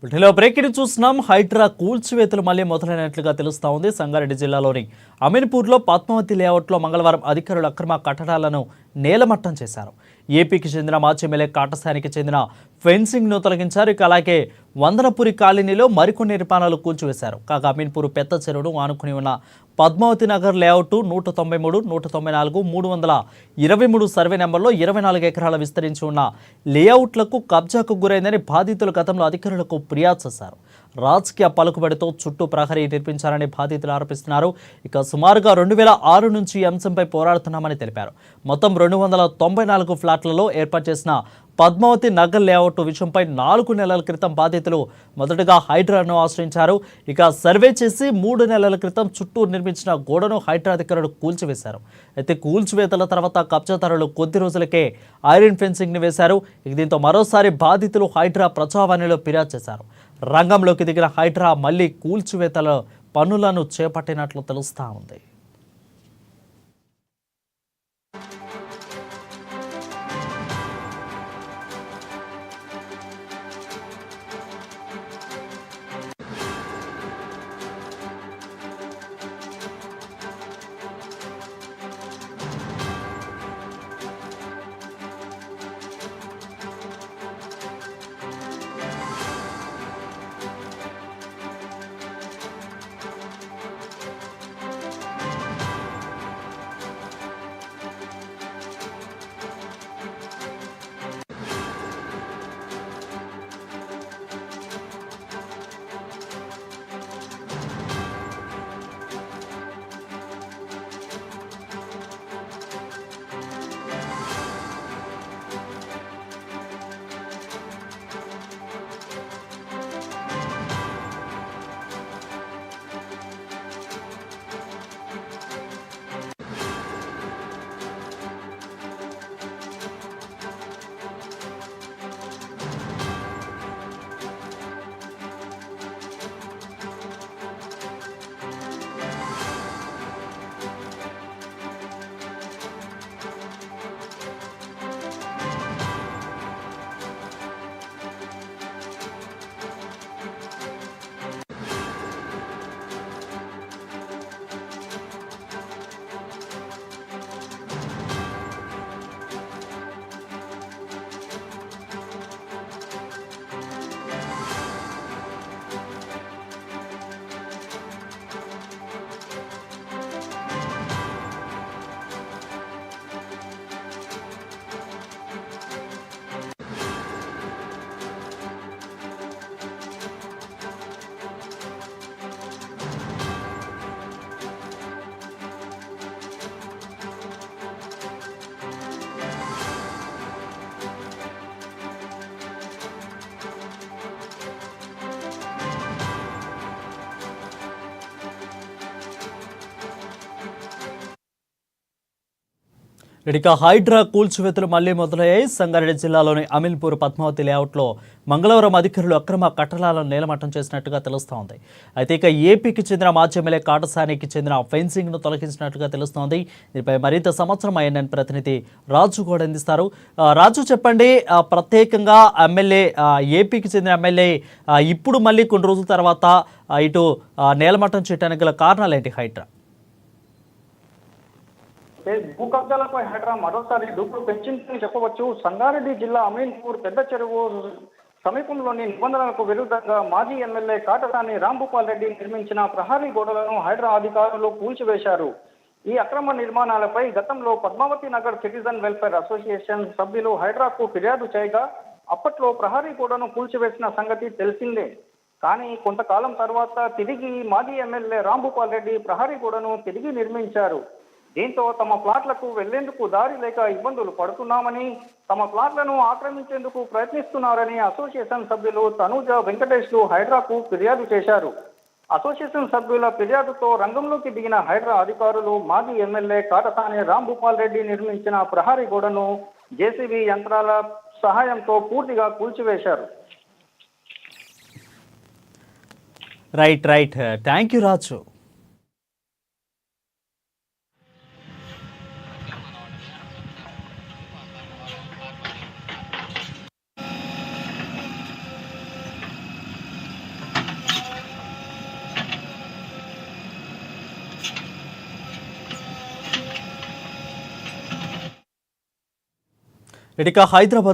వీటిలో బ్రేకింగ్ చూస్తున్నాం. హైడ్రా కూల్చివేతలు మళ్లీ మొదలైనట్లుగా తెలుస్తా ఉంది. సంగారెడ్డి జిల్లాలోని అమీన్పూర్లో పద్మావతి లేఅవుట్లో మంగళవారం అధికారులు అక్రమ కట్టడాలను నేలమట్టం చేశారు. ఏపీకి చెందిన మాజీ ఎమ్మెల్యే కాటసానికి చెందిన ఫెన్సింగ్ను తొలగించారు. ఇక అలాగే వందనపురి కాలనీలో మరికొన్ని నిర్మాణాలు కూల్చివేశారు. కాగా అమీన్పూర్ పెద్ద చెరువును ఆనుకుని ఉన్న పద్మావతి నగర్ లేఅవుట్ 193, 194, 323 సర్వే నెంబర్లో 24 ఎకరాల విస్తరించి ఉన్న లేఅవుట్లకు కబ్జాకు గురైందని బాధితులు గతంలో అధికారులకు ఫిర్యాదు చేశారు. రాజకీయ పలుకుబడితో చుట్టూ ప్రహరీ నిర్మించారని బాధితులు ఆరోపిస్తున్నారు. ఇక సుమారుగా 2006 నుంచి ఈ అంశంపై పోరాడుతున్నామని తెలిపారు. మొత్తం 294 ఫ్లాట్లలో ఏర్పాటు చేసిన పద్మావతి నగర్ లేఅవుట్ విషయంపై 4 నెలల క్రితం బాధితులు మొదటగా హైడ్రాను ఆశ్రయించారు. ఇక సర్వే చేసి 3 నెలల క్రితం చుట్టూ నిర్మించిన గోడను హైడ్రా అధికారులు కూల్చివేశారు. అయితే కూల్చివేతల తర్వాత కబ్జాదారులు కొద్ది రోజులకే ఐరన్ ఫెన్సింగ్ని వేశారు. దీంతో మరోసారి బాధితులు హైడ్రా ప్రజావాణిలో ఫిర్యాదు చేశారు. రంగంలోకి దిగిన హైడ్రా మళ్లీ కూల్చివేతల పనులను చేపట్టినట్లు తెలుస్తా ఉంది. ఇక హైడ్రా కూల్చివేతలు మళ్లీ మొదలయ్యాయి. సంగారెడ్డి జిల్లాలోని అమీన్పూర్ పద్మావతి లేఅవుట్లో మంగళవారం అధికారులు అక్రమ కట్టడాలను నేలమట్టం చేసినట్టుగా తెలుస్తోంది. అయితే ఇక ఏపీకి చెందిన మాజీ ఎమ్మెల్యే కాటసానికి చెందిన ఫెన్సింగ్ను తొలగించినట్టుగా తెలుస్తోంది. దీనిపై మరింత సమాచారం ఐఎన్ఎన్ ప్రతినిధి రాజు కూడా అందిస్తారు. రాజు, చెప్పండి, ప్రత్యేకంగా ఎమ్మెల్యే ఏపీకి చెందిన ఎమ్మెల్యే ఇప్పుడు మళ్ళీ కొన్ని రోజుల తర్వాత ఇటు నేలమట్టం చేయడానికి గల కారణాలు ఏంటి? హైడ్రా భూ కబ్జాలపై హైడ్రా మరోసారి దూకుడు పెంచిందని చెప్పవచ్చు. సంగారెడ్డి జిల్లా అమీన్పూర్ పెద్ద చెరువు సమీపంలోని నిబంధనలకు విరుద్ధంగా మాజీ ఎమ్మెల్యే కాటసాని రాంభూపాల్ రెడ్డి నిర్మించిన ప్రహరీ గోడలను హైడ్రా అధికారులు కూల్చివేశారు. ఈ అక్రమ నిర్మాణాలపై గతంలో Padmavathi Nagar citizen welfare association సభ్యులు హైడ్రాకు ఫిర్యాదు చేయగా అప్పట్లో ప్రహరీ గోడను కూల్చివేసిన సంగతి తెలిసిందే. కానీ కొంతకాలం తర్వాత తిరిగి మాజీ ఎమ్మెల్యే రాంభూపాల్ రెడ్డి ప్రహరీ గోడను తిరిగి నిర్మించారు. దీంతో తమ ప్లాట్లకు వెళ్లేందుకు దారి లేక ఇబ్బందులు పడుతున్నామని, తమ ప్లాట్లను ఆక్రమించేందుకు ప్రయత్నిస్తున్నారని అసోసియేషన్ సభ్యులు తనూజ, వెంకటేష్లు హైడ్రాకు ఫిర్యాదు చేశారు. అసోసియేషన్ సభ్యుల ఫిర్యాదుతో రంగంలోకి దిగిన హైడ్రా అధికారులు మాజీ ఎమ్మెల్యే కాటసాని రాంభూపాల్ రెడ్డి నిర్మించిన ప్రహరీ గోడను జేసీబీ యంత్రాల సహాయంతో పూర్తిగా కూల్చివేశారు. రైట్. థ్యాంక్ యూ రాజు. ఇక హైదరాబాద్